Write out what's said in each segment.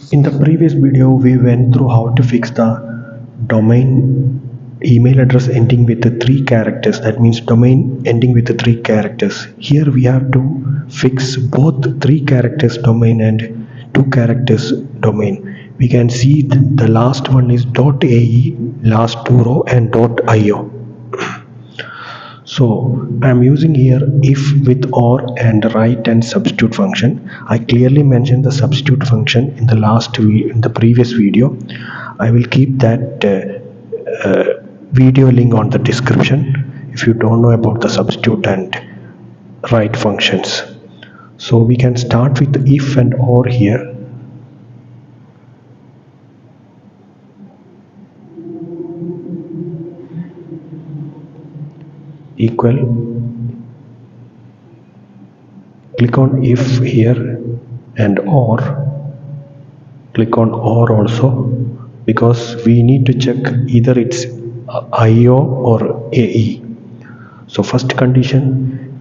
In the previous video, we went through how to fix the domain email address ending with the 3 characters. That means domain ending with the 3 characters. Here we have to fix both 3 characters domain and 2 characters domain. We can see the last one is .ae, last 2 row, and .io. So I'm using here if, with, or, and write and substitute function. I clearly mentioned the substitute function in the previous video. I will keep that video link on the description if you don't know about the substitute and write functions. So we can start with if and or here. Equal, click on if here, and or, click on or also, because we need to check either it's IO or AE. So first condition,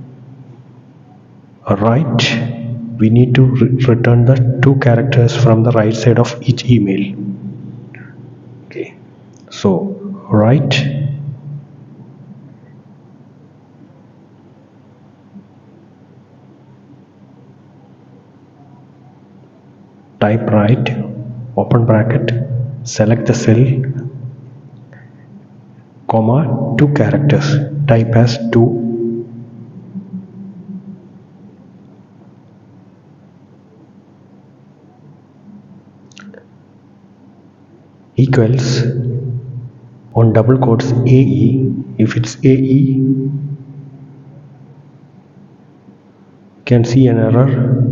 right, we need to return the 2 characters from the right side of each email. Okay, so right, type right, open bracket, select the cell, comma, 2 characters, type as 2, equals, on double quotes, AE. If it's AE, you can see an error.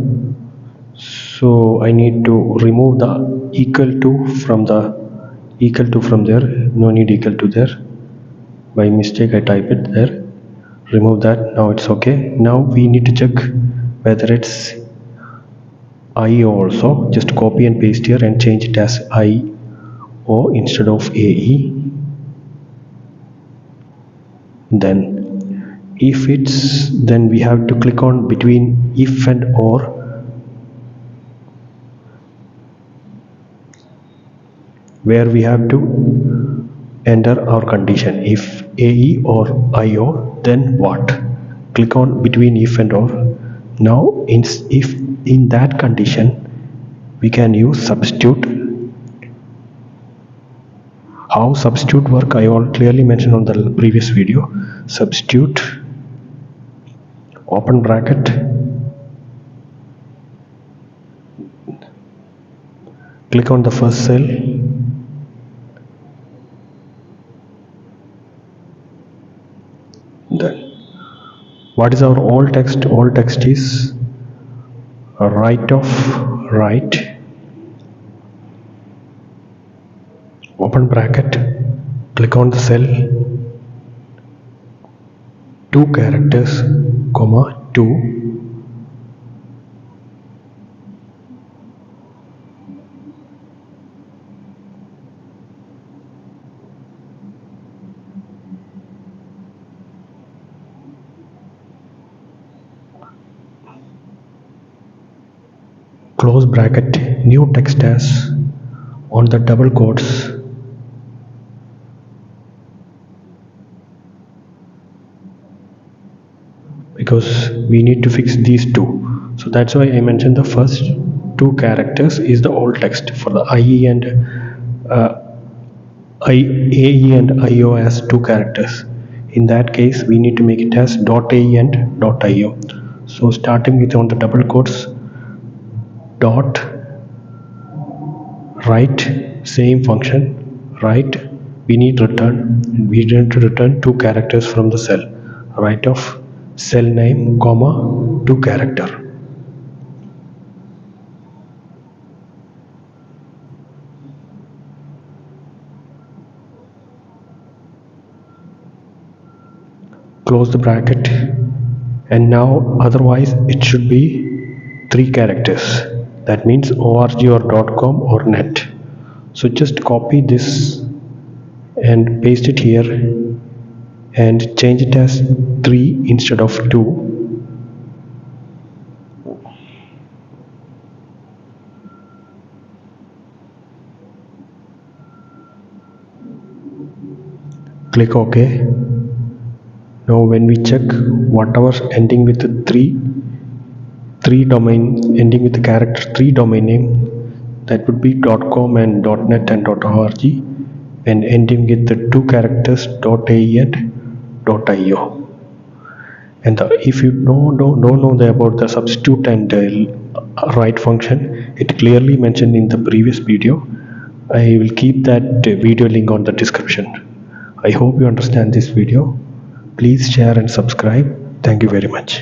So I need to remove the equal to from there. No need equal to there. By mistake I type it there. Remove that. Now it's okay. Now we need to check whether it's IO also. Just copy and paste here and change it as IO instead of AE. Then if it's, then we have to click on between if and or, where we have to enter our condition. If AE or IO, then what? Click on between if and or. Now if in that condition we can use substitute. How substitute work I all clearly mentioned on the previous video. Substitute, open bracket, click on the first cell, then what is our alt text? Alt text is right of right, open bracket, click on the cell, 2 characters, comma, 2, close bracket, new text as, on the double quotes, because we need to fix these 2. So that's why I mentioned the first 2 characters is the alt text for the IE and AE and IO as 2 characters. In that case we need to make it as .ae and .io. So starting with on the double quotes, dot right, same function, right, we need to return 2 characters from the cell, right of cell name, comma, 2 character. Close the bracket, and now otherwise it should be 3 characters. That means org or .com or net. So just copy this and paste it here and change it as 3 instead of 2. Click OK. Now when we check whatever ending with the three domain, ending with the character 3 domain name, that would be .com and .net and .org, and ending with the 2 characters .ae and .io. And if you don't know about the substitute and write function, it clearly mentioned in the previous video. I will keep that video link on the description. I hope you understand this video. Please share and subscribe. Thank you very much.